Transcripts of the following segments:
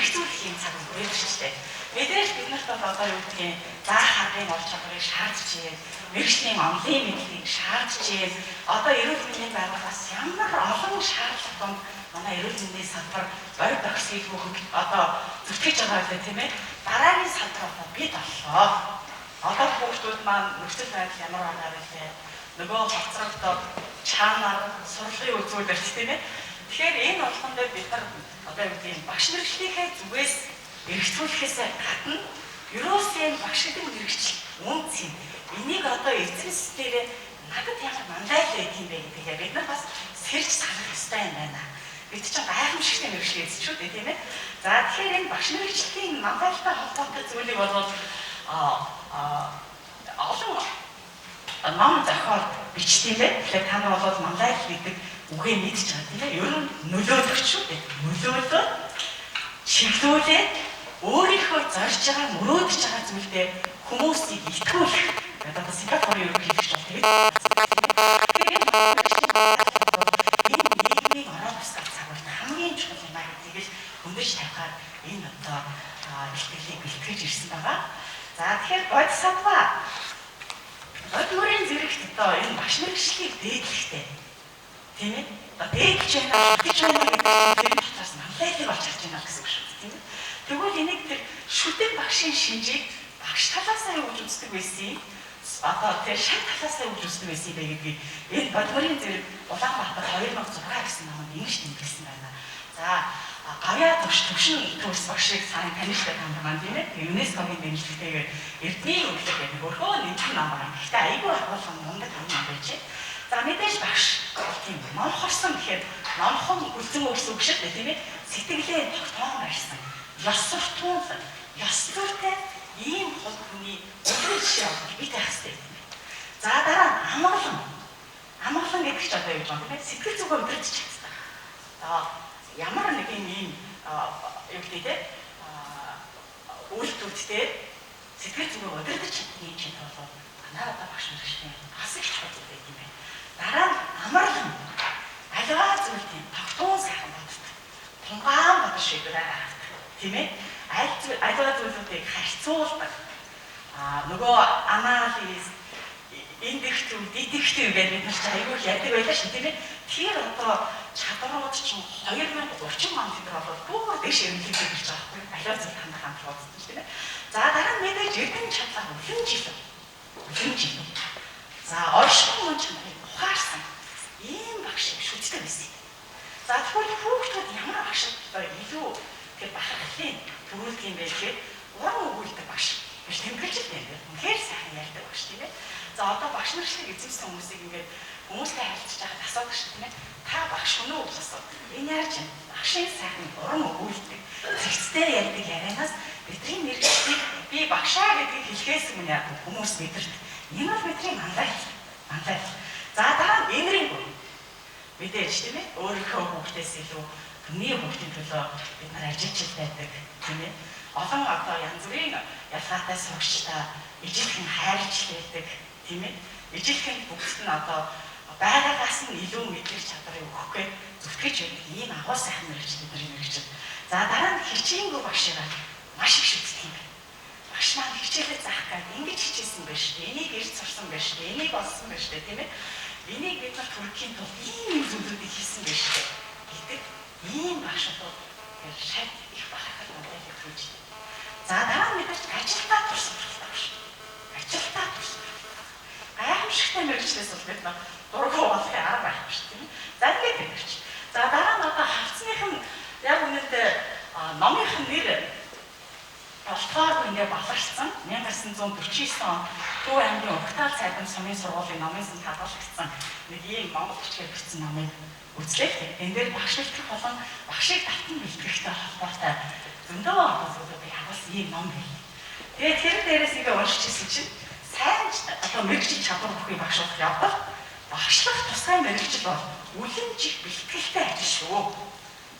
мэрэгцүүлэх юм цаг үеэр шүү дээ. Мэдээж бид нарт бол одоо юу гэдгийг заах харгын ур чадварыг шаардж байна. Мэргэжлийн онлын мэдлэгийг шаардж байна. Одоо эрүүл мэндийн байгууллагаас ямар олон шаардлагууд манай эрүүл мэндийн салбар ойр төгсгийг хөхөд одоо зүтгэж байгаа гэдэг тийм ээ. Дараагийн салбар одоо бид боллоо. Одоо хүүхдүүд маань нөхцөл байдал ямар байгаа вэ? Нөгөө хоцрогдоод чаанаар сурлагын үзүүлэлт тийм ээ. Тэгэхээр энэ болгондоо бид нар одоо юу гэдэг багш мэргэжлийнхээ зүгээс эргэжүүлэхээс гадна ерөөсөө багш гэдэг мэргэжил үнц юм. Энийг одоо эцэс дээр надад ямар мандат байх юм бэ гэдгээ бид нар бас сэрж санах ёстой юм байна. Бид чинь гайхамшигтай мэргэжил эзчүүд тийм ээ. За тэгэхээр энэ багш мэргэжлийн мандаттай холбоотой зүйлийг бол олон ном зохиол бичсэн юм байна. Тэгэхээр та нар бол мандат гэдэг үгээ мэдж байгаа тийм ээ. Ер нь нөлөөлөгч шүү дээ. Нөлөөлөө чиглүүлээд өөрийнхөө зорж байгаа, мөрөөдөж байгаа зүйлдээ хүмүүсийг итгүүлэх. Одоо Сингапурын ерөнхийлөгч бол тэгээд нийгмийн орон тусгай цагт хамгийн чухал юм аа гэдгийг хөндөж тавихаар энэ одоо ихтгэлийг бэлтгэж ирсэн байгаа. За тэгэхээр бодисодва одмөрийн зэрэгт одоо энэ багш мэргэжлийг дээдлэхтэй тийм ээ. Одоо дээдлж байна, гэж байна гэдэг нь бас мандатыг олж харж байна гэсэн үг шүү дээ тийм ээ. Тэгвэл энийг тэр шүтэг багшийн шинжийг багш талаасаа юу гэж үздэг байсан юм? Одоо тэр шат талаасаа юу гэж үздэг байсан бэ гэдгийг энэ бодмөрийн зэрэг Улаанбаатар 2006 гэсэн номонд ингэж тэмдэглэсэн байна. За гавьяа төвшин төвс багшийг сайн таньжтай хамгаан тийм ээ. ЮНЕСКОгийн дэмжлэгтэйгээр эрдний өглөө гэдэг өөрөө нэгэн ном байна. Гэхдээ айгүй агуулсан мундаг ном байж. За мэдээж багш тийм номхорсон гэхээр номхон үлдэн өгсөн үг шиг тийм ээ. Сэтгэлээ тогтоон барьсан. Ёс суртахуун, ёс зүйтэй ийм хол хүний өдрийн жишээ бид байх хэрэгтэй юм. За дараа нь амгалан гэдэг чинь одоо юу юм бэ? Сэтгэл зүгөө өдөрч чаддаг. Ямар нэг юм юу гэдэг те үйлдэлтэй сэтгэл зүгөө өдөрч чаддаг юм чинь бол манай одоо багш мэргэжлийн бас их чухал байдаг юм байна. Дараа нь амарлан аливаа зүйлийн тогтуун сайхан боддог. Тунгаан бодож шийдвэрээ гаргадаг. Тийм ээ? Аливаа зүйлүүдийг харьцуулдаг. Нөгөө анализ, индекстэй, детектив гэдэг бид нар ч аягүй ярьдаг байлаа шүү тийм ээ? Тэр одоо чадварууд чинь 2030 онд бид нар бол бүр дэш эргэлзээд ирж байгаа байхгүй юу? Аливаа зүйл хандах бодлоо тийм ээ? За дараа нь мэдээж эрдэм чадлаа үлэн жил. За оршин мөн чанарыг ухаарсан ийм багш шүтдэг байсан. За тэгвэл хүүхдүүд ямар багштай илүү тэр бахархлын төрүүлдэг юм бэ гэхээр уран өгүүлдэг багш биш тэмдэглэж байна. Үнэхээр сайхан ярьдаг багш тийм ээ. За одоо багш мэргэжлийг эзэмсэн хүмүүсийг ингээд хүмүүстэй харилцаж байхад асуудаг шүү тийм ээ. Та багш өнөө гэж асуу. Энэ яаж юм? Багшийн сайхан уран өгүүлдэг. Зэгцтэй ярьдаг ярианаас бидний мэргэжлийг би багшаа гэдгийг хэлхээс өмнө яг хүмүүс мэдэрдэг. Энэ бол бидний мандат. За дараа нь энэрийн бүр мэдээж тийм ээ. Өөрийнхөө хүүхдээс илүү хүний хүүхдийн төлөө бид нар ажиллаж байдаг тийм ээ. Олон одоо янз бүрийн ялгаатай сурагчтай ижилхэн хайрлж байдаг тийм ээ. Ижилхэн бүгд нь одоо байгаагаас нь илүү мэдлэг чадрыг өгөхгүй зүтгэж байдаг ийм агуу сайхан мэргэжил бидний мэргэжил. За дараа нь хичээнгүй багшаа маш их шүтдэг юм байна. Багш маань хичээлээ заах гэдэг ингэж хичээсэн байж тээ. Энийг ирж сурсан байж тээ. Энийг олсон байж тээ тийм ээ. Энийг бид нар төрөхийн тулд ийм зүйлүүдийг хийсэн байж тээ гэдэг ийм багшууд тэр шат их бахархал мандатыг төрүүлж байна. За дараа нь мэдээж ажилтаа турсан багш. Ажилтаа турсан. Гайхамшигтай мэргэжлээс бол бид нар дургу болохын арга байхгүй шүү дээ. За ингээд мэргэж. За дараа нь одоо хавцных нь яг үнэндээ номынх нь нэр болохоор ингээд баларчсан 1949 он Төв аймгийн Угтаал цайдан сумын сургуулийн номын сан хадгалагдсан нэг ийм монгол бичгээр бичсэн номыг үзлээ. Энэ дээр багш нартах болон багшийг татан бэлтгэхтэй холбоотой зөндөө зүйлүүдийг хагуулсан ийм ном байл. Тэгээд тэр дээрээс ингээд уншиж ирсэн чинь сайн одоо мэргэжил чадвар бүхий багш болох явбал багшлах тусгай мэргэжил бол үлэн жих бэлтгэлтэй ажил шүү.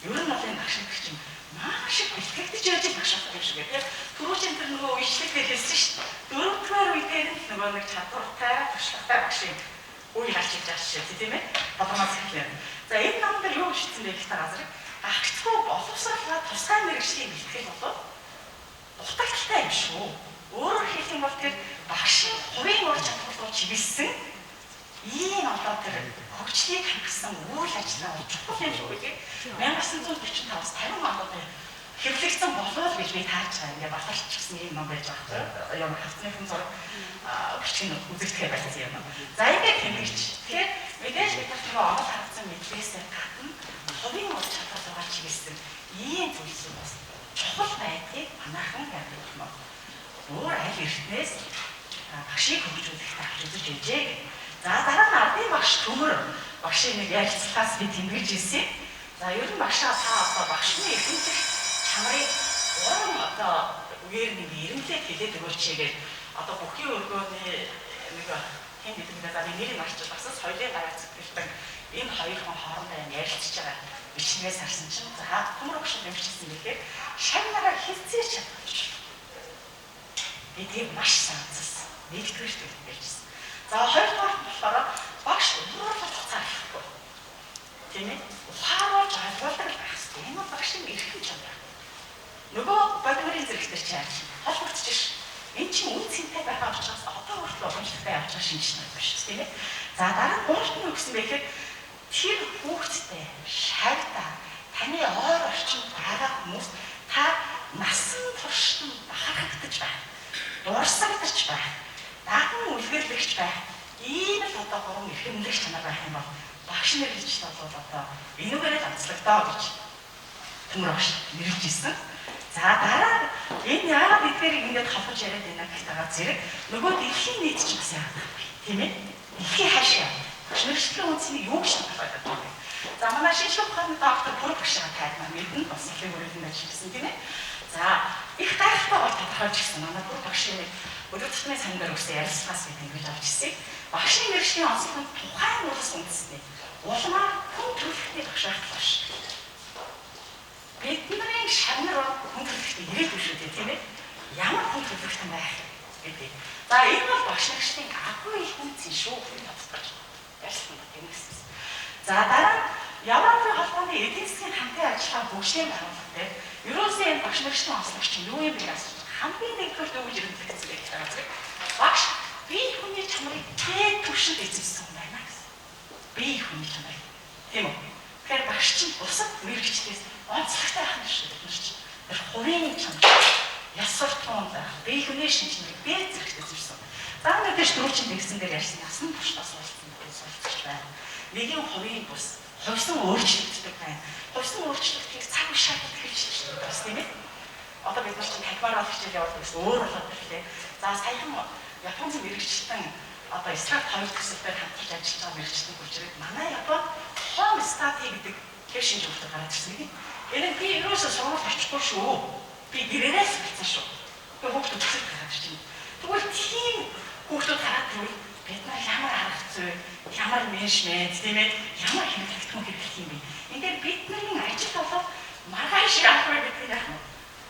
Ер нь бол энэ багш нар чинь маш их бэлтгэгдэж яаж багш болох юм шиг гэдэг. Түрүүчэн тэр нөгөө үйлчлэгдээ хэлсэн шүү дээ. Дөрөвдүгээр үедээ нөгөө нэг чадвартай, туршлагатай багшийн үйл гарч иж байгаа шүү дээ тийм ээ. Бодгоноос эхлэв. За энэ номдэр юу шийдсэн бэ гэх газрыг гагцгүй боловсруулаад тусгай мэргэжил мэрэгжлийн бэлтгэл бол дутагдaltaй юм шүү. Өөрөөр хэлэх юм бол тэр багшийн хувийн ур чадвар руу чиглэсэн ийм одоо тэр хөгжлийг хангасан үйл ажиллагаа чухал юм шүү гэдэг 1945-аас 50 онд хэвлэгдсэн болов гэж би тааж байгаа. Ингээ баталч гэсэн юм байж байгаа. Ямар хавцны хүн зураг бичгийн үзэгдэхэй байсан юм. За ингээ тэмдэгч. Тэгэхээр мэдээж бид нар нөгөө онол хавцсан мэдлээсээ гадна хувийн ур чадвар руугаа чиглэсэн ийм зүйлс бас чухал байдгийг манайхан ярьдаг юм. Өөр аль эртнээс багшийг хөгжүүлэхдээ авч үзэж ижээ. За дараа нь ардын багш төмөр багшийн нэг ярилцлагаас би тэмдэглэж ирсэн. За ер нь багшаа та одоо багшны ихэнх чамрыг уран одоо үгээр нэг ирэмлээд хэлээд өгөөч гэж одоо бүхий өргөөний нэг хэн гэдэг нь за би нэрийг марч бас соёлын гараа зэтгэлдэг энэ хоёр хүн хоорондоо ярилцж байгаа бичнээс харсан чинь за төмөр багш нэмчихсэн мэхээр шагнараа хилцээч чадчих. Эдгээр маш санацсан. Нэгдүгээр шүү дээ хэлжсэн. За хоёрдугаар нь болохоор багш өөрөөр цаахгүй. Тийм ээ? Ухааруулж ойлгуулдаг байх хэрэгтэй. Энэ бол багшийн эрхэм чанар. Нөгөө бодгорын зэрэгтэй ч яаж холбогдчих. Энэ чинь үн цэнтэй байгаа учраас одоо хүртэл боломжтой явж байгаа шинж чанар биш тийм ээ? За дараа нь гуравт нь юу гэсэн бэ гэхээр тэр хүүхдтэй шавьда таны ойр орчинд байгаа хүмүүс та насан туршид бахархагдаж байна. Дуурсагдаж байна. Даган үлгэрлэгч байна. Ийм л одоо гурван эрхэмлэх чанар байх юм бол багш нар гэж бол одоо энүүгээрээ онцлогдоо гэж төмөр багш нэрж ирсэн. За дараа энэ яагаад эдгээрийг ингэж хавхаж яриад байна гэхтэйгээ зэрэг нөгөө дэлхийн нийт ч бас яагаад вэ? Тийм ээ? Дэлхийн хаашаа ширхтлийн үнцнийг юу гэж бодоод байна? За манай шинжлэх ухааны доктор бүр багшаа тайлбар мэдэн бас их хөрөлдөнд ажилласан тийм ээ? За их гайхалтай бол тодорхойлж гисэн манай бүр багшийн өдөр тутмын сандар үсээ ярилцлагаас бид ингэж авч ирсэн. Багшийн мэргэжлийн онцлог тухайн улс үндэсний улмаар хүн төрөлхтний багшаах болж. Бидний шагнар хүн төрөлхтний ирээдүйн шүү дээ тийм ээ. Ямар хүн төрөлхтөн байх гэдэг. За энэ бол багш нарын агуу их үнцэн шүү гэж бодож ярьсан юм гэсэн. За дараа нь Европын холбооны эдийн засгийн хамтын ажиллагаа бүгшийн байгууллагатай ерөөсөө энэ багш нарын онцлог чинь юу юм бэ гэж хамгийн нэгдүгээр өгж ирэх зэрэг багш бие хүний чанарыг дээд түвшинд эзэмсэн юм байна гэсэн. Бие хүний чанарыг тийм үү? Тэгэхээр багш чинь бусад мэрэгчлээс онцлогтой байх нь шүү дээ. Тэр хувийн чанар яс суртахуун байх, бие хүний шинжлэх дээд зэрэгт эзэмсэн. За нэгдэж дөрөвчин тэгсэн дээр ярьсан насан туршдаа суралцсан гэж суралцж байна. Нэгэн хувийн бус хувьсан өөрчлөгддөг байна. Хувьсан өөрчлөлтийг цаг шатад хэлж байна тийм ээ? Одоо бид нар чинь тагвараа хичээл явуулдаг гэсэн өөр болоод ирлээ. За саяхан Японы мэрэгчлэн одоо Стат 2 төсөлтөөр хамтарч ажиллаж байгаа мэрэгчлэн хүчрээд манай Японд Home Study гэдэг тэр шинж өгдөг гараад ирсэн юм. Энэ би ерөөсөө сургууль очихгүй шүү. Би гэрээрээс хэлсэн шүү. Тэгээ хүүхдүүд төсөлт гараад ирж байна. Тэгвэл тийм хүүхдүүд хараад тэгвэл бид нар ямар арга зүй, ямар менежмент тийм ээ, ямар хэрэглэгдэхүүн хэрэглэх юм бэ? Ингээд бидний ажил болоод маргааш авах гэдэг нь яг нь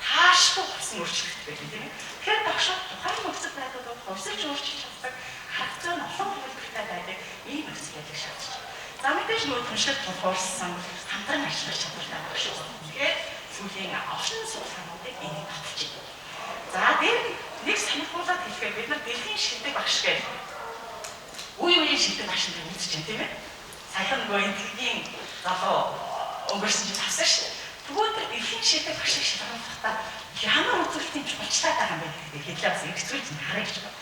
таашгүй болсон өөрчлөлт байдаг тийм ээ. Тэгэхээр багшууд тухайн нөхцөл байдлыг хувьсалж өөрчилж чаддаг, хавцаа нь олон хувилбартай байдаг ийм нөхцөл байдлыг шаардж байна. За мэдээж нөгөө түншлэг тулгуурсан хамтран ажиллах чадвартай багшууд. Тэгэхээр сүүлийн олон судалгаануудыг энийг баталж байна. За дээр нэг сонирхуулаад хэлэхээр бид нар дэлхийн шилдэг багш гэж үе үеийн шилдэг багш нар үзэж байна тийм ээ. Саяхан нөгөө энтгийн залуу өнгөрсөн чинь авсан шүү дээ. Тэгвэл дэлхийн шилдэг багшийг шалгуулахдаа ямар үзүүлэлтийн чухалчлаад байгаа юм бэ гэдэг хэлээ бас эргэцүүлж харъя гэж байна.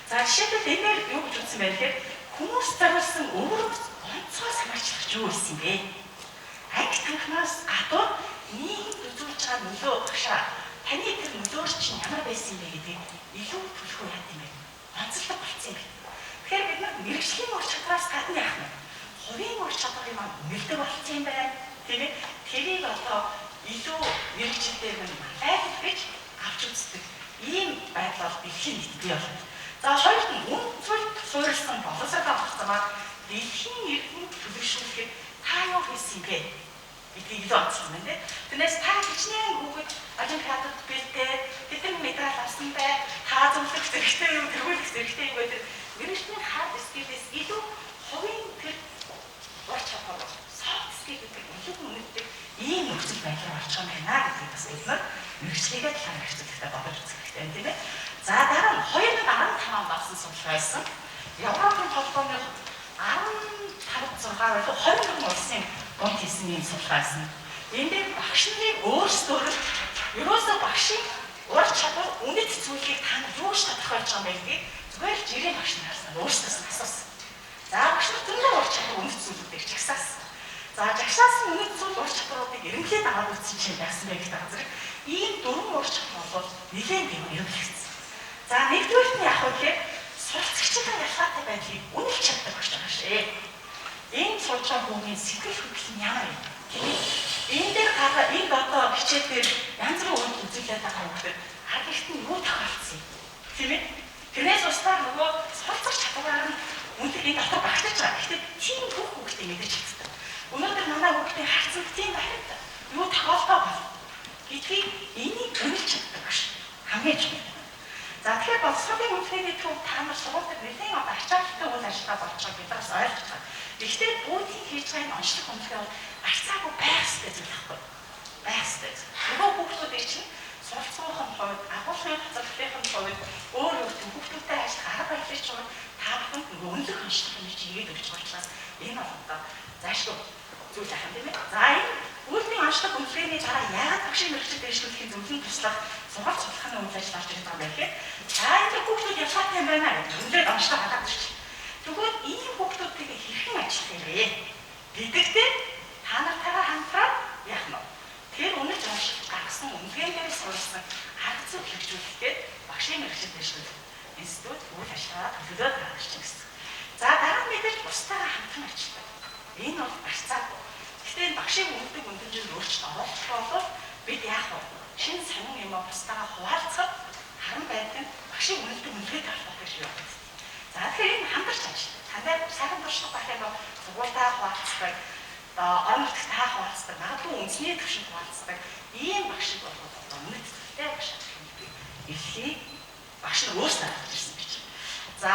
За жишээлбэл энээр юу гэж үзсэн байх вэ? Хүмүүс зориулсан өөр онцгой санаачлагч юу байсан бэ? Анги танхимаас гадуур нийгэм үзүүлж байгаа нөлөө багшаа таны тэр нөлөөр чинь ямар байсан бэ гэдгийг илүү төлөхөө яа гэм бэ? Онцлог болцсон юм бэ? Тэгэхээр бид нар мэрэгжлийн ур чадвараас гадна яах вэ? Хувийн ур чадварыг маань нэлдэг болцсон юм байна. Тийм ээ? Тэрийг одоо илүү мэрэгчлэлээр байлгаж гэж авч үздэг. Ийм байдал дэлхийн нийт бий болно. За хоёрт нь үнцэл суурилсан боловсрол авах замаар дэлхийн иргэн төлөвшүүлэхэд та юу хийсэн юм бэ? Гэдгийг илүү онцлог байна. Тэрнээс та хичнээн хүүхэд олимпиадад бэлдээ, хэдэн медаль авсан бай, та зөвлөх зэрэгтэй юм, тэргүүлэх зэрэгтэй юм гэдэг мэрэгчлийн хард скиллээс илүү хувийн тэр ур чадвар софт скил гэдэг илүү үнэтэй ийм нөхцөл байдал болж байгаа юм байна гэдгийг бас бид нар мэрэгчлэгээ талаар хэрэгжүүлэхдээ бодож үзэх хэрэгтэй юм тийм ээ. За дараа нь 2015 онд авсан судалгаа байсан. Европын холбооны 15-6 байлгүй 21 улсын гомд хийсэн юм судалгаа байсан. Энд дээр багш нарын өөрсдөө ерөөсөө багшийн ур чадвар үнэт зүйлийг та нар юу ч тодорхойлж байгаа юм бэ гэдгийг зүгээр л жирийн багш нар харсан өөрсдөөс нь асуусан. За багш нар зөндөө ур чадвар үнэт зүйлүүдийг жагсаасан. За жагсаасан үнэт зүйл ур чадваруудыг эренхлээд аваад үзсэн чинь яасан бэ гэдэг газар ийм дөрвөн ур чадвар бол нэлээд нэмэгдсэн. За нэгдүгээрт нь яг үгээр суралцагчдын ялгаатай байдлыг үнэлж чаддаг багш байгаа шээ. Энэ сурч байгаа хүмүүсийн сэтгэл хөдлөл нь ямар юм? Энэ дээр гараа энд одоо хичээлээр янз бүрийн үйл үзүүлээд байгаа хүмүүс ард ихт нь юу тохиолдсон юм? Тийм ээ? Тэрнээс устдаа нөгөө суралцах чадвараар нь үнэхээр энэ дотор багтаж байгаа. Гэхдээ тийм хүүхдүүд мэдэж чаддаг. Өнөөдөр манай хүүхдийн харцаг тийм байгаад юу тохиолдоо бол гэдгийг энийг үнэлж чаддаг багш. Хамгийн чухал. За тэгэхээр боловсролын үнэлгээний төв та нар сургуульд нэлээд одоо ачаалттай үйл ажиллагаа болж байгааг бид бас ойлгож байна. Гэхдээ бүгдийг хийж байгаа энэ онцлог үнэлгээ бол арцаагүй байх ёстой зүйл байхгүй. Байх ёстой. Нөгөө хүүхдүүдийн чинь суралцахын хувьд, агуулгын хязгаарлалтын хувьд өөр өөр хүүхдүүдтэй ажиллах арга барилын хувьд та бүхэнд нөгөө үнэлэх онцлог юм чи ирээд өгч болчихлоос энэ одоо заашгүй зүйл ахын тийм ээ. За энэ үйлдвэрийн онцлог үнэлгээний дараа яагаад багшийн мэргэжил дэвшлүүлэхийн зөвлөлийн туслах сургалт судлахын үйл ажиллагаа хийж байгаа юм бэ гэхээр за энэ хүүхдүүд ялгаатай юм байна гэдэг үнэлээд онцлог хадаад ирчих. Тэгвэл ийм хүүхдүүдтэй хэрхэн ажиллах юм бэ? Гэдэгтээ та нартайгаа хамтраад яах нь вэ? Тэр үнэлж онцлог гаргасан үнэлгээнээр сурсан арга зүй хэрэгжүүлэхэд багшийн мэргэжил дэвшлүүлэх институт үйл ажиллагаа төлөвлөд гаргаж ирсэн. За дараа нь мэдээж бусдаараа хамтран ажилладаг. Энэ бол барьцаагүй. Гэхдээ энэ багшийн үнэлдэг үнэлэмжийг өөрчлөлт оруулах бол бид яах вэ? Шинэ сонин юм уу бусдаараа хуваалцах харан байдаг багшийн үнэлдэг үнэлгээг авах гэж юу вэ? За тэгэхээр энэ хамтарч ажилладаг. Танай сайхан туршлага байх юм бол сургуультаа хуваалцдаг, орон нутгад таах хуваалцдаг, магадгүй үндэсний төвшөнд хуваалцдаг ийм багшиг бол одоо үнэт төлөвтэй багш гэдэг эрхийг багш нар өөрсдөө авч ирсэн гэж. За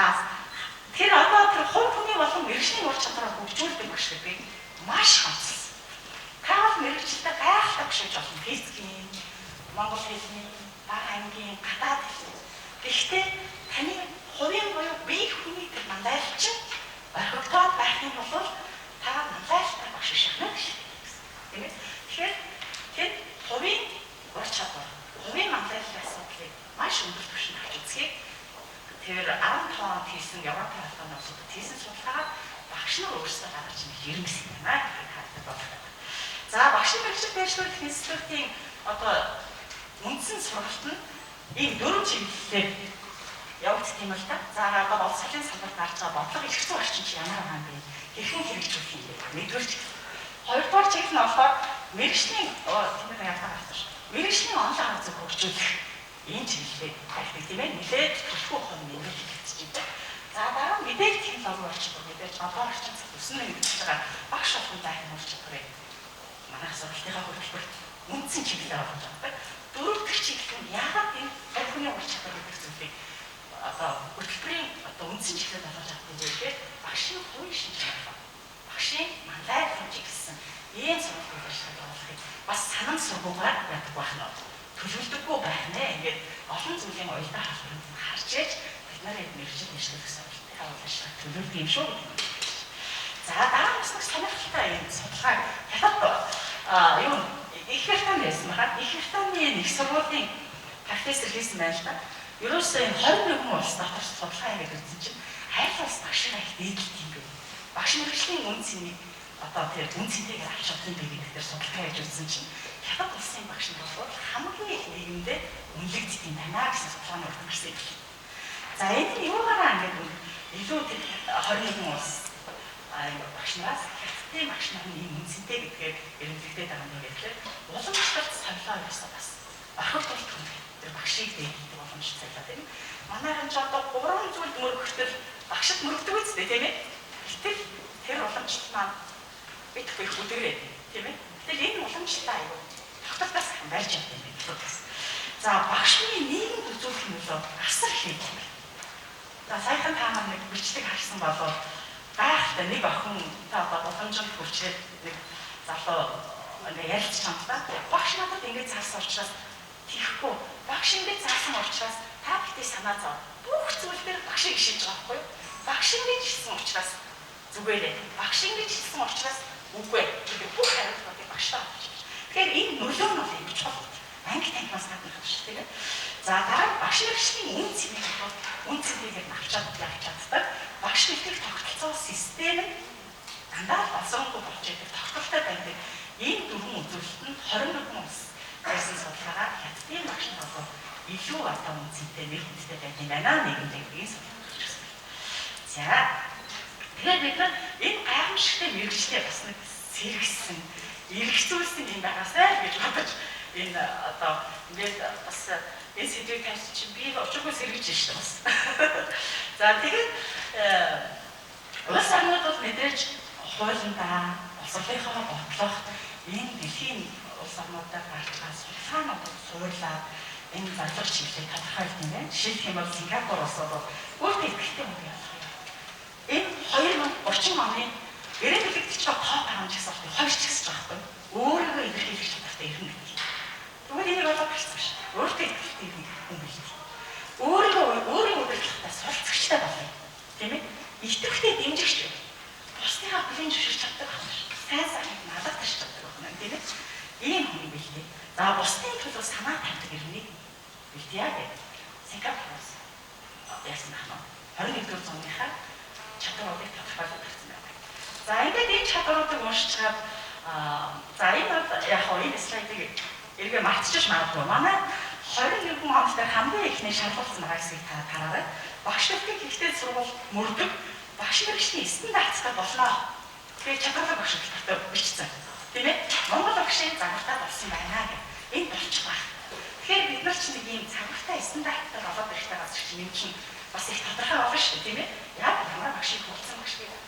тэр одоо тэр хувь хүний болон мэргэжлийн ур чадвараа хөгжүүлдэг багш гэдэг маш онцлог. Та бол мэргэжилтэй гайхалтай багш гэж болно. Физикийн, монгол хэлний, баг ангийн, гадаад хэлний. Гэхдээ таны хувийн буюу бие хүний тэр манлайлал чинь орхигдоод байх юм бол та манлайлалтай багш шахна гэж тийм ээ. Тэгэхээр хэд хувийн ур чадвар, хувийн манлайллын асуудлыг маш өндөр түвшинд авч үзье. Тэр 15 онд хийсэн Европын холбооны улсуудад хийсэн судалгаагаар багш нар өөрсдөө гаргаж ирэх хэрэгсэн юм аа гэж хаадаг байна. За багшийн мэргэжил дэвшлүүлэх институтын одоо үндсэн сургалт нь ийм 4 чиглэлээр явагддаг юм л да. За одоо боловсролын салбарт гарч байгаа бодлого эрх зүйн орчин чи ямар байгаа юм бэ? Хэрхэн хэрэгжүүлэх юм бэ? Нэгдүгээр чиглэл. Хоёрдугаар чиглэл нь болохоор мэргэжлийн тэмдэг яадаг авчих. Мэргэжлийн онлайн арга зүйг хөгжүүлэх энэ чиглэлээр байдаг тийм ээ. Нэлээд төлхөө хон нэмэлт хийгдэж байна. За дараа нь мэдээлэл технологи орчин мэдээж одоо орчин цаг өснө гэж байгаа багш болгон зайхан орч чадварыг манай сургалтынхаа хөтөлбөрт үндсэн чиглэлээр олж авдаг. Дөрөв дэх чиглэл нь яагаад энэ хувийн ур чадвар гэдэг зүйлийг одоо хөтөлбөрийн одоо үндсэн чиглэлээр олж авдаг юм бэ гэхээр багшийн хувийн шинж чанар, багшийн манлайлал гэсэн ийм сургалтын ажиллагааг олохыг бас санам сургуугаар яддаг байх нь төлөвлөдөггүй байх нэ. Ингээд олон зүйлийн уялдаа халбарт харж ээж бид нарыг мэргэжил дэвшлүүлэх сургалтын ажиллагааг төлөвлөдөг юм шүү. За дараагаас нэг сонирхолтой юм судалгаа хятад юу их хятад байсан байна. Их хятадны нэг сургуулийн профессор хийсэн байна л да. Ерөөсөө энэ 21 улс дотор судалгаа хийгээд үзсэн чинь аль улс багшаа их дээдлэлт юм бэ? Багш мэргэжлийн үн цэнийг одоо тэр үн цэнтэйгээр авч чадсан бэ гэдэг дээр судалгаа хийж үзсэн чинь хятад улсын багш нар бол хамгийн их нийгэмдээ үнэлэгддэг юм байна гэсэн судалгааны урд гарсан юм. За энэ нь юугаараа ингээд илүү тэр 21 улс багш нараас хятадын багш нарын ийм үн цэнтэй гэдгээр эренбэгдээд байгаа юм гэхэлээ уламжлалт солилоо ясаа бас орхигдолт хүн тэр багшийг дээддэг боломж цайлаа тийм. Манайхан ч одоо 3 зүйлд мөрөгтөл багшд мөрөгдөг үстэй тийм ээ. Гэтэл тэр уламжлалт маань бид их үдгэрээ тийм ээ. Гэтэл энэ уламжлалаа аюу тогтолтоос барьж явдаг юм байна. За багшны нийгэмд үзүүлэх нь бол асар их юм. За саяхан та маань нэг бичлэг харсан болоо гайхалтай нэг охин та одоо боломжтой хүрчээд нэг залуу ингээ ярилцж байгаа юм да. Багш надад ингэж заасан учраас тийхгүй. Багш ингэж заасан учраас та бүхний санаа зов. Бүх зүйл дээр багшийг шийдэж байгаа байхгүй юу? Багш ингэж хэлсэн учраас зүгээрээ. Багш ингэж хэлсэн учраас үгүй. Тэгээд бүх хариултуудыг багштаа авч. Тэгэхээр энэ нөлөө нь бол юм чухал. Анги танхимаас гадна шүү дээ. За дараа багш нарын үн цэнийг үн цэнийг авчаад явж чаддаг. Багш нарын тогтолцоо систем нь дандаа болсонгүй болж байгаа тогтолтой байдаг. Ийм дөрвөн үзүүлэлт нь 21 улс байсан судалгаагаар хятадын багш нар бол илүү одоо үн цэнтэй нэг хүнтэй байдаг юм байна нэгэндээ ийм судалгаа хийж байна. За тэгээд бид нар энэ гайхамшигтай мэргэжлээ бас нэг сэргсэн эргэцүүлсэн юм байгаасай гэж бодож энэ одоо ингээд бас энэ сэдвийг тавьж чинь би очоогүй сэргэж штэ бас. За тэгээд улс орнууд бол мэдээж хуулиндаа улсынхаа бодлого энэ дэлхийн улс орнуудаар гарч байгаа судалгаануудыг суурлаад энэ зорилго чиглэлийг тодорхойлт юм байна. Жишээлх юм бол Сингапур улс бол өөртөө ихтэй юм байна. Энэ 2030 оны эренбэлэгдэж байгаа топ харамжаас бол хоёр ч гэсэн байхгүй. Өөрийгөө илэрхийлэх чадвартай ирнэ гэдэг. Тэгвэл энийг олоод хэлсэн шүү. Өөртөө ихтэй хүн биш. Өөрийгөө удирдахтай суралцагчтай болно. Тийм ээ? Идэвхтэй дэмжигч байна. Бусдынхаа бүлийн зөвшөөрч чаддаг байна шүү. Сайн сайныг надад таш чаддаг байна. Тийм ээ? Ийм хүн биш тийм. За бусдын төлөө санаа тавьдаг ирнийг бэлтээ гэдэг. Сингапураас яасан байна. 21-р зууныхаа чадваруудыг тодорхойлоод тавьсан байна. За ингээд энэ чадваруудыг уншиж чад за энэ бол яг энэ слайдыг эргээ мартчих магадгүй. Манай 21 онд дээр хамгийн ихний шалгуулсан байгаа хэсгийг та хараарай. Багш нарын ихтэй сургууль мөрдөг багш нарын стандарттай болно. Тэгээд чадвартай багш нартай бичсэн. Тийм ээ? Монгол багшийн загвартай болсон байна гэх. Энэ болчих баг. Тэгэхээр бид нар ч нэг ийм загвартай стандарттай болоод ирэх тагаас чинь юм чинь бас их тодорхой болно шүү дээ, тийм ээ? Яг ямар багшийг хурцсан багш гэдэг.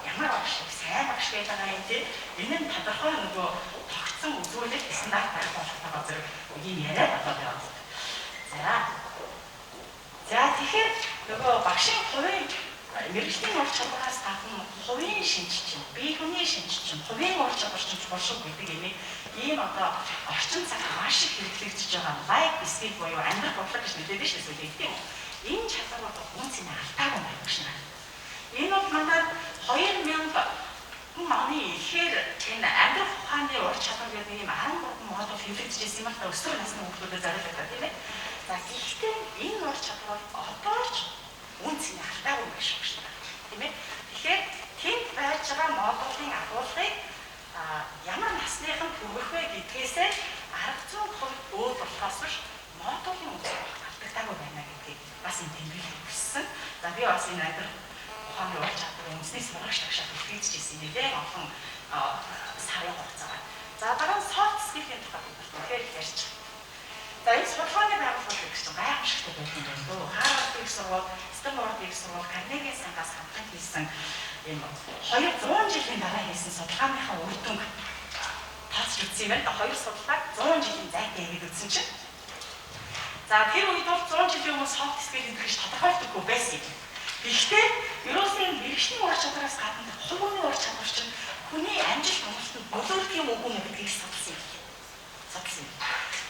Ямар багш сайн багш гэдэг юм тийм. Энэ нь тодорхой нөгөө тогтсон үзүүлэлт стандарт байх болтойгоо зэрэг үгийн яриад болоод байгаа. За тэгэхээр нөгөө багшийн хувийн мэргэжлийн ур чадвараас гадна хувийн шинж чинь, бие хүний шинж чинь, хувийн ур чадвар чинь болшиг гэдэг юм. Ийм одоо орчин цагт маш их хэрэглэгдэж байгаа лайк скил буюу амьдрах бодлого гэж нэрлэдэг шүү дээ тийм үү? Энэ чадвар бол үнцний алдаагүй байх шнэ. Энэ бол манай 2000 оны ихээр энэ амьдрах ухааны ур чадвар гэдэг ийм 13 модуль хэрэглэгдэж байсан юм байна. Өсвөр насны хүүхдүүдэд зориулдаг тийм ээ. За гэхдээ энэ ур чадвар одоо ч үнцний алдаагүй байх шүү дээ. Тийм ээ. Тэгэхээр тэнд байж байгаа модулын агуулгыг ямар насныхан хүрэх вэ гэдгээсээ 100% өөр болохоос биш модулын үнцийг алдагдаагүй байна гэдгийг бас энэ тэмдэглэж өгсөн. За би бас энэ амьдрах ухааны ур чадвар үнцний сурагч тагшаа хэлчихсэн юм нэлээд олон сарын хугацаагаар. За дараа нь soft skill-ийн тухай тэгэхээр ярьж. За энэ судалгааны байгууллага гэж чинь гайхамшигтай байдаг юм байна. Harvard их сургууль, Stanford их сургууль, Carnegie сангаас хамтран хийсэн юм 200 жилийн дараа хийсэн судалгааныхаа үр дүнг тооцож үзсэн юм байна. Хоёр судалгааг 100 жилийн зайтай хийгээд үзсэн чинь. За тэр үед бол 100 жилийн өмнө soft skill гэж тодорхойлдоггүй байсан юм. Гэхдээ ерөөсөө мэргэжлийн ур чадвараас гадна хувийн ур чадвар чинь хүний амжилт уналтанд боловсрох юм уу гэдгийг судалсан юм.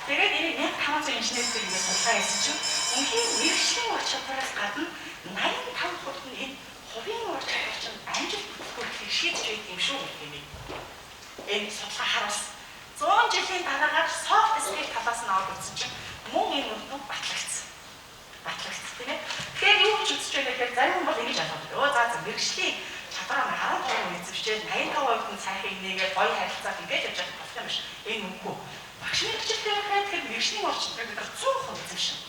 Тэгээд энэ 1500 инженертэй ингэ судалгаа хийсэн чинь үнэхээр мэргэжлийн ур чадвараас гадна 85% нь энэ хувийн ур чадвар чинь амжилт бүтэлгүй шийдэж байдаг юм шүү гэх юм. Энэ судалгаа харуулсан. 100 жилийн дараагаар soft skill талаас нь аваад үзсэн чинь мөн энэ үр батлагдсан. Тийм ээ. Тэгэхээр юу гэж үзэж байгаа гэхээр зарим хүн бол ингэж боддог. Өө за мэргэжлийн чадвараа 12% эзэмшээд 85% нь сайхан нэгээд гоё харилцаа ингэж явж байгаа болох юм биш. Энэ үгүй. Багш мэргэжилтэй байхад тэр мэргэжлийн ур чадварыг бид 100% эзэмшин.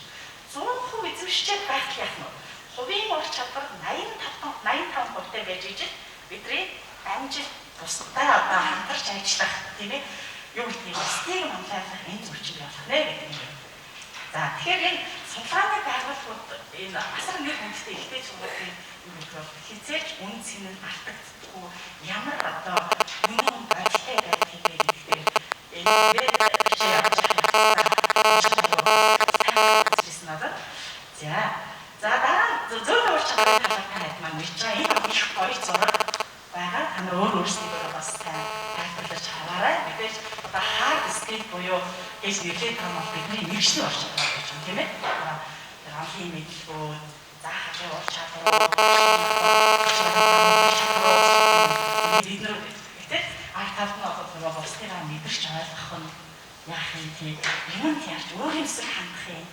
100% эзэмшчихэд байх яах нь вэ? Хувийн ур чадвар 85%тай байж ижил бидний амжилт бусдаа одоо хамтарч ажиллах тийм ээ. Юу гэдэг юм бэ? Стиг хамгаалах энэ зөрчил явах нэ гэдэг юм. За тэгэхээр энэ судалгааны байгууллагууд энэ асар нэр хүндтэй ихтэй сургуулийн юм бол хизээч үн цэн нь алдагддаггүй ямар одоо үнэн бодтой байдгийг гэхдээ энэ За дараа зөвхөн ур чадварын талаар таньд маань мэдж байгаа энэ их гоё зураг байгаа. Та нар өөрсдөө бас тайлбарлаж хараарай. Мэдээж чадрын мэрэгчлийн ур чадвар гэж юм тийм ээ. Амлын мэдлэгөө заахын ур чадвар бид нар гэдэг арт талд нь одоо бусдыгаа мэдэрч ойлгох нь яах юм тийм юмд яаж өөрийн эсрэг хандах юм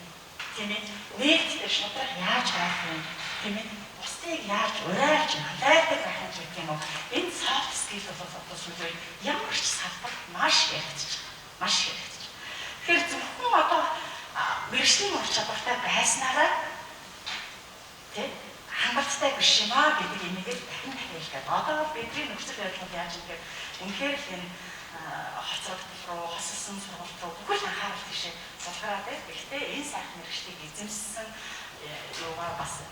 тийм ээ. Нээлттэй шудраг яаж байх юм тийм ээ. Бусдыг яаж урайлж халайдаг байх юм гэх юм уу. Энэ soft skill одоо сүлээ ямар ч салбар маш хэрэгтэй. Тэгэхээр зөвхөн одоо мэргэжлийн ур чадвартай байснараа тийм хангалттай биш юм аа гэдэг энийг дахин хэлгээд. Одоо бидний нөхцөл байдал яаж юм гэхээр үнэхээр энэ хоцрогдол руу, хосолсон сургалт руу бүхэл анхаарал тийшээ сулгараад байна. Гэхдээ энэ сайхан мэргэжлийг эзэмссэн юугаар бас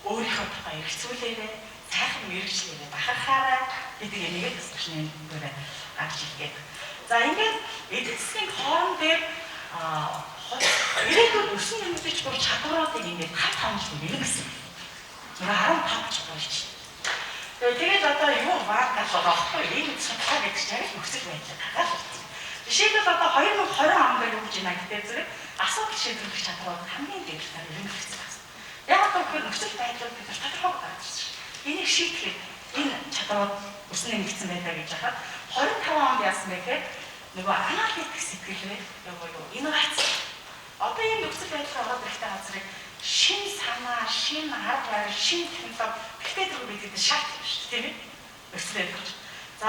өөрийнхөө тухай эргцүүлээрээ сайхан мэргэжлээрээ бахархаарай гэдэг энийг бас шинэ нүрээ гарч иргээд. За ингээд эдийн засгийн хоорон дээр ирээдүйд өсөн нэмэгдэж буй чадваруудыг ингээд 5 жил нэлээд гэсэн. Зөв 15 жил болж байна. Тэгээд одоо юу ваагаас болохгүй ийм судалгаа гэдэг чинь яг нөхцөл байдлыг хагаад байна. Жишээлбэл одоо 2020 онд юу гэж байна гэдэг зэрэг асуудал шийдвэрлэх чадварууд хамгийн дээд талаар нэмэгдсэн байна. Яг одоо нөхцөл байдлыг бид нар тодорхой гаргаж ирсэн. Энийг шийдэхэд энэ чадварууд өсөн нэмэгдсэн байлаа гэж хахад 25 онд яасан бэ гэхээр нөгөө аналитик сэтгэлээ инновац. Одоо энэ нөхцөл байдлыг ороод ирэхтэй газрыг шин санаа, шин арга барил, шин технологи гэхдээ тэр бидэд шаардлагатай шүү дээ, тийм ээ? Нөхцөл байдал. За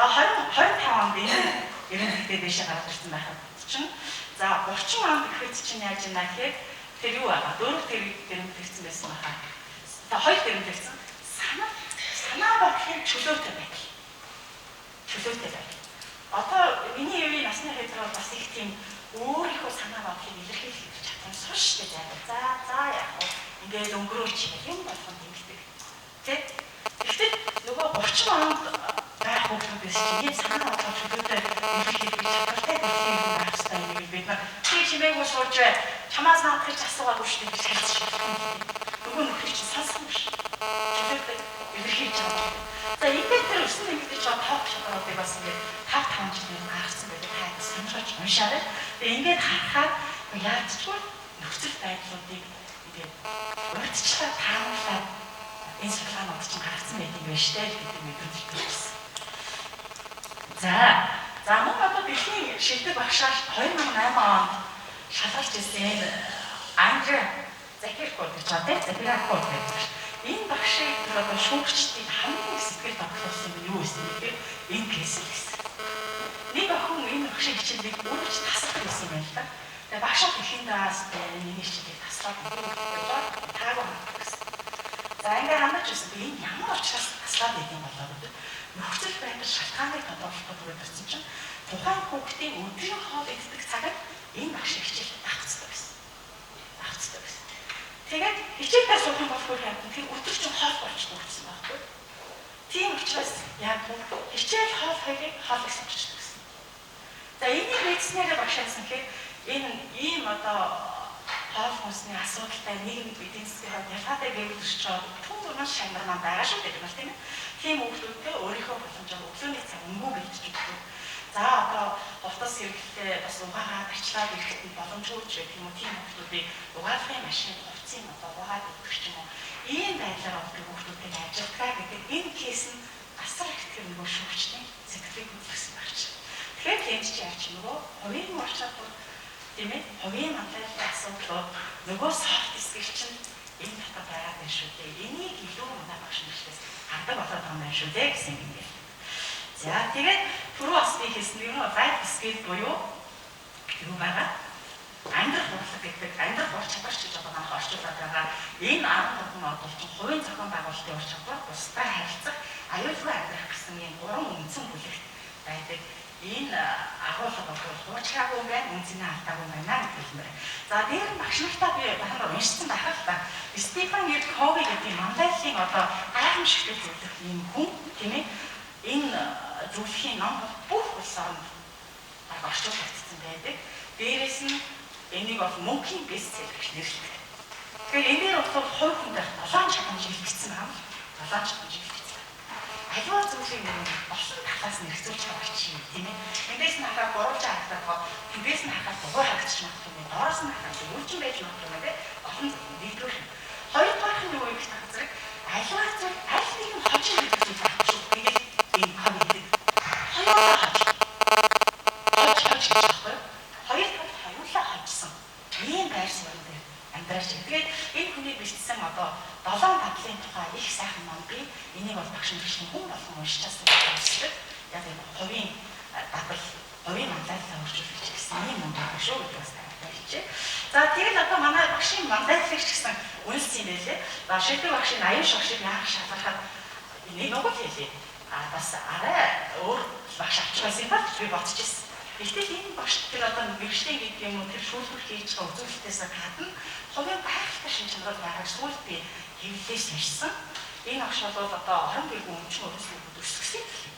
25 онд энэ ирээдүйдээ дэше гарч ирсэн байхад чинь за 30 онд ихэд чинь яаж ийна гэхээр тэр юу байгаа? Дөрөв дэрэмдэгдсэн байсан байхаа. За хоёр дэрэмдэгдсэн санаа бодлын чөлөөтэй байдал. Чөлөөтэй байдал. Одоо миний үеийн насны хэдрэл бас их тийм өөрийнхөө санаа бодлыг илэрхийлэх чадамжтай шүү дээ. За яг хөө ингээд өнгөрөөч юм болгонд ингэдэг. Тэ? Гэхдээ нөгөө 30 онд байх хүмүүс чинь ийм санаа бодлоо чөлөөтэй илэрхийлэх чадвартай байх хэрэгтэй юм бид нар чи чимээгүй сууж чамаас наадах гэж асуугаагүй шүү дээ гэж хэлж байна. Нөгөө нөхөр чинь сонссон биш. Чөлөөтэй илэрхийлж чадвар. За ингээд тэр өсөн нэмэгдэж байгаа топ чадваруудыг бас ингээд 5 жилийн гаргасан байдаг хайд санаж уншаарай. Тэгээ ингээд харахаар яадчгүй нөхцөл байдлуудыг ингээд урьдчилан таамаглаад энэ судалгаанууд чинь гаргасан байдаг юм шүү дээ гэдэг мэдрэмж төрсөн. За мөн одоо дэлхийн шилдэг багшаар 2008 онд шалгалж ирсэн Англи Захиркод гэж байна. Захиркод гэдэг. Энэ багшийг одоо шүүгчдийн хамгийн сэтгэл тогтоосон нь юу вэ гэхээр энэ кейс гэсэн. Нэг охин энэ багшийн хичээлийг өөрөж тасах гэсэн юм байна л да. Тэгээ багшаа ихэндээс миний хичээлийг таслаад таагүй гэсэн. За ингээ хандаж ирсэн. Энэ ямар учраас таслаад идэв болоо гэдэг. Нөхцөл байдал шалтгааныг тодорхойлох гэдэг чинь тухайн хүүхдийн өдрийн хоол идэх цагт энэ багшийн хичээлд давцдаг гэсэн. Тэгээд хичээлдээ суух юм бол тэр өдөр чинь хоол болчихсон гэсэн байхгүй. Тийм учраас яг хичээл хоол гэсэн чинь гэсэн. За энийг мэдснээр багшаасан гэхээр энэ ийм одоо хоол хүнсний асуудалтай нийгэмд эдийн засгийн хувьд ялгаатай гэвэл өсчөө түн маш шамарман байгаа шүү дээ тийм ээ. Тийм хүмүүстэй өөрийнхөө боломжоор өглөөний цаг өнгөө бэлдэж өгдөг. За одоо хувцас хэрэгтэй бас угаагаад арчлаад ирэхэд боломжгүй ч гэх юм уу тийм хүмүүсийг угаалгын машин хувцсыг одоо угаагаад өгөх юм уу. Ийм байдлаар одоо хүмүүсийг ажиллагаа гэдэг энэ кейс нь асар их тэр нөгөө шүүгчдийн сэтгэлийг хөдөлгсөн багч. Тэгэхээр энэ ч яаж нөгөө хувийн ур чадвар тийм ээ хувийн мандалтын асуудлууд нөгөө soft skill чинь энэ татвар байгаад байна шүү дээ. Энийг илүү манай багш нэрлээс хардаг болоод байгаа юм байна шүү дээ гэсэн юм байна. За тэгээд түрүү бас би хэлсэн юм life skill буюу юу байгаа? Амьдрах урлаг гэдэг амьдрах ур чадвар гэж одоо манайх орчуулад байгаа. Энэ 13 модуль чинь хувийн зохион байгуулалтын ур чадвар, бусдад харилцах, аюулгүй амьдрах гэсэн ийм 3 үндсэн бүлэгт байдаг. Энэ агуулга бол хуучраагүй юм байна, үнцний алдаагүй байна гэх юм байна. За дээр нь багш нартаа би дахиад уншсан байх л та. Стефан Кови гэдэг Монголын одоо гайхамшигт зөвлөх ийм хүн тийм ээ. Энэ зөвлөхийн ном бүх улс орнд орчуулагдсан байдаг. Дээрээс нь энийг бол мөнхийн бестселлер гэж нэрлэдэг. Тэгэхээр энэ дээр бол хувь хүнд 7 чадамж илгэсэн байна. 7 чадамж илгэсэн. аливаа зүйлийг болсон талаас нь хэрэгцүүлж байгаа чинь тийм ээ. Эндээс нь харахад гурван харагдаад тэндээс нь харахад дугуй харагдчих магадгүй юм. Доороос нь харахад үлжин байж магадгүй юм тийм. Олон нэгдүгээр. Хоёрдугаар нь юу гэж тахад зэрэг аливаа зүйл аль нэг нь хожим хэрэгцүүлж байгаа шүү. Тэгээд энэ комеди хоёулаа хож гэж байна. Хоёр тал хоёулаа хожсон. Ийм байр суурь дээр амьдраач. Тэгээд энэ хүний бичсэн одоо 7 татлын тухай их сайхан ном би энийг бол багш мэргэжлийн хүн болгон уншчихсан гэсэн. Яг энэ хувийн дабл хувийн манлайлалаа өөрчилж гэсэн юм ном байна шүү гэдэг бас тавьчих. За тэгэл одоо манай багшийн манлайлалыг ч гэсэн үнэлсэн юм байлээ. Шийдвэр багшийн 80 багшийг яах шалгахад энийг нөгөө хэлээ. Бас арай өөр багш авчихсан юм байна би бодчихсон. Гэхдээ энэ багш тэр одоо мэргэжлийн гэдэг юм уу тэр шүүлтүр хийж байгаа үзүүлэлтээс гадна хувийн гайхалтай шинж чанарыг гаргаж сүүлд би хэвлэлээс ирсэн. Энэ багш бол одоо орон гэргүй өмчнө өрөөсөө өсгсөн юм.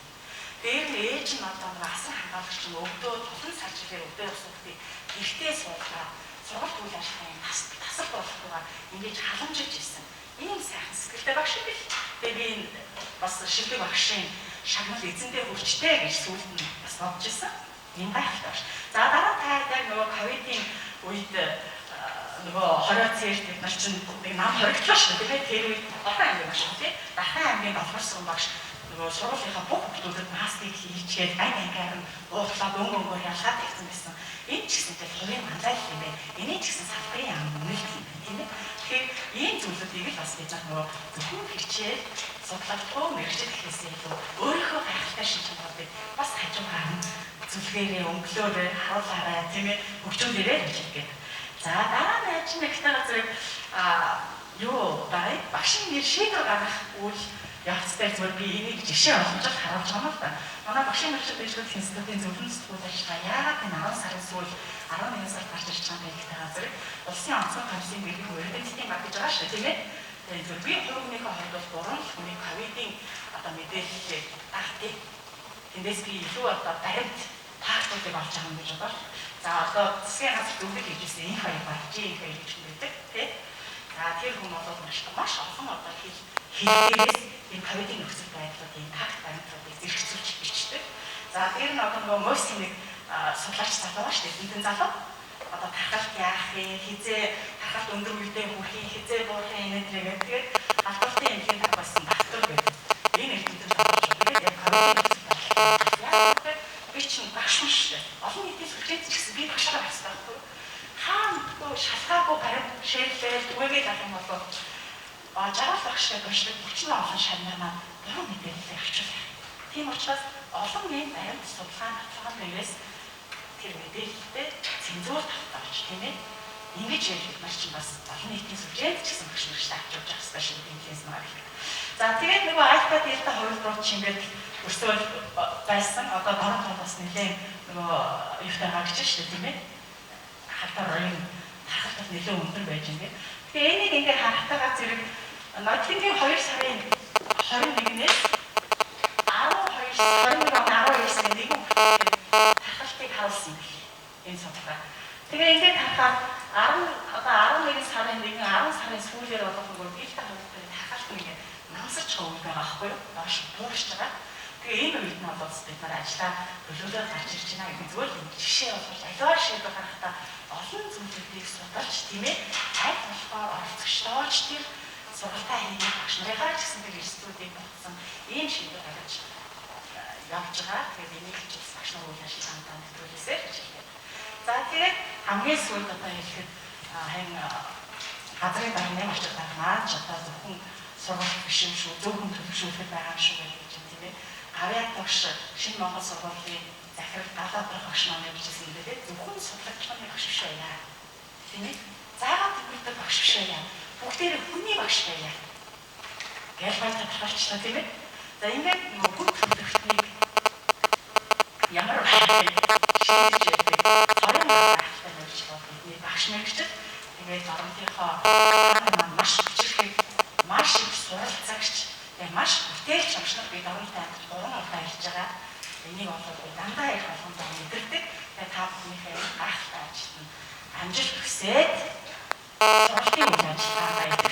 Дээр нь ээж нь одоо асан хамгаалагч нь өвдөө тулан салжирээр өвдөө өсгөхтэй гэртээ суулгаад сургалт үйл ажиллагааны тасал болохгүйгээр ингэж халамжиж ирсэн. Ийм сайхан сэтгэлтэй багш юм бил. Тэгээ би энэ бас шилдэг багшийн шагнал эзэндээ хүрчтэй гэж сүүлд нь бас бодож ирсэн. Ийм гайхалтай багш. За дараа та яг нөгөө ковидын үед нөгөө 20 цэс бид нар чинь нэг нам хоригдлоо шүү дээ. Тэр үед Дахайн аймгийн багш тий. Дахайн аймгийн боловсрон багш нөгөө сургуулийнхаа бүх хүмүүсд маскыг хийчихээд ангиар нь уурлаад өнгөөр ялгаад ирсэн байсан. Энэ ч гэсэн тэр хувийн манлайлал юм байна. Энийг ч гэсэн салбарын яам үнэлт юм байна тийм ээ. Тэгэхээр ийм зүйлүүдийг л бас гэж нөгөө зөвхөн хичээл судлахгүй мэрэгчл гэхээсээ илүү өөрийнхөө гайхалтай шинж чанаруудыг бас хажуугаар нь зүлгээрээ өнгөлөөрөө харуулаарай тийм ээ хөгжүүлээрэй гэж хэлгээд. За дараа нь ажил нэгтэй зэрэг юу бай багшийн нэр шийдвэр гаргах үйл явцтай зүгээр би энийг жишээ олонжол харуулж байгаа юм л да. Манай багшийн мэргэжил дэвшүүлэх институтын зөвлөн сэтгүүл ажиллагаа яагаад энэ 10 сарын сүүл 11 сард гарч ирж байгаа юм гэхтэй зэрэг улсын онцгой комиссийн бэлгийн үргэлжлэлтийн баг гэж байгаа шүү дээ тийм ээ. Тэгэхээр би хувийнхээ хувьд бол гурван хүний ковидын одоо мэдээллийг тагтыг тэндээс би илүү одоо баримт тактикыг олж байгаа юм гэж бодож. За одоо засгийн газар зөвлөг хийжсэн энэ хоёр багжийн их гэж байдаг тийм. За тэр хүмүүс бол маш олон одоо хийлгээс энэ ковидын нөхцөл байдлуудын тактик баримтуудыг зэрэгцүүлж бичдэг. За тэр нь одоо нөгөө мөсийн нэг судлаач залуу ба шүү дээ. Эндэн залуу одоо тархалт яах вэ? Хизээ тархалт өндөр үедээ хүрхий, хизээ буурах юм гэдэг. Тэгээд халдвартын эмнэлгийн тавьсан доктор байдаг. Энэ эрдэмтэн залуу шүү. Тэгээд яг ковидын яах вэ? Би чинь багш шүү дээ. Олон нийтийн сүлжээд ч гэсэн би багшаа байсан байхгүй юу? Хаана шалгаагүй баримт шийдлээ түгээгээд авах юм бол жаргал багштай бошдог 40 олон шагнаа буруу мэдээлэл авчруулах. Тийм учраас олон нийт баримт судалгааны нэрээс тэр мэдээлэлтэй цензуур тавьж тийм ээ. Ингэж ярьж маш чинь бас олон нийтийн сүлжээд ч гэсэн багш нартай авчруулж авах хэрэгтэй шүү дээ юм аа. За тэгээд нөгөө iPad ялта хувилбарууд чингээд өрсөөл байсан. Одоо баруун талд бас нэлээд нөгөө юутай гарч шүү дээ тийм ээ. Хатар рын тархалт нэлээд өндөр байж ингээд. Тэгээ энийг ингээд харахтайгаа зэрэг нодлонгийн 2 сарын 21-ээс 12 сарын 12-ээс нэг тархалтыг харуулсан юм. Энэ судалгаа. Тэгээ ингээд харахаар 11 сарын 1 10 сарын сүүлээр болгонгоо дельта хувьтай тархалт ингээд намсаж хөвөг байгаа байхгүй юу? Доош буурч байгаа. Тэгээ энэ үед нь бол бид нар ажиллаа төлөвлөлөөр гарч ирж байна гэдэг зүгээр л жишээ болгож аливаа шийдвэр гаргахтаа олон зүйлүүдийг судалж тийм ээ. Аль болохоор оролцогчдооч тэр сургалтаа хийх багш нарыгаа ч гэсэн тэр институтыг батсан ийм шийдвэр гаргаж явж байгаа. Тэгээд энийг ч багш нар үйл ажиллагаанд нэвтрүүлээсэй гэж хэлдэг. За тэгээд хамгийн сүүлд одоо хэлэхэд хань газрын байрны очирдаг маань ч одоо зөвхөн сургалт биш юм шүү. Зөвхөн төлөвшүүлэх байгаа юм шүү гэж тийм ээ. Авиат багш шинэ Монгол сургуулийн захирал галаа багш маань явуулсан юм дээ. Зөвхөн судалгаач маань багш биш яа. Тийм ээ. Заагаад төгөлдөг багш биш яа. Бүгдээр хүний багш байя. Гэлбай татгалчлаа тийм ээ. За ингээд бүх төлөвлөлтийг ямар шийдэж яддаг. Хорин багштай байж байгаа багш мэргэжил тэгээд орнотынхоо маш хүчрхэг маш их суралцагч маш бүтээлч багш нар бид орнотын ангид 3 удаа ирж байгаа. Энийг бол дандаа их болгондоо мэдэрдэг. Тэгээд та бүхнийхээ гайхалтай ажилд амжилт хүсээд сургалтын үйл ажиллагаа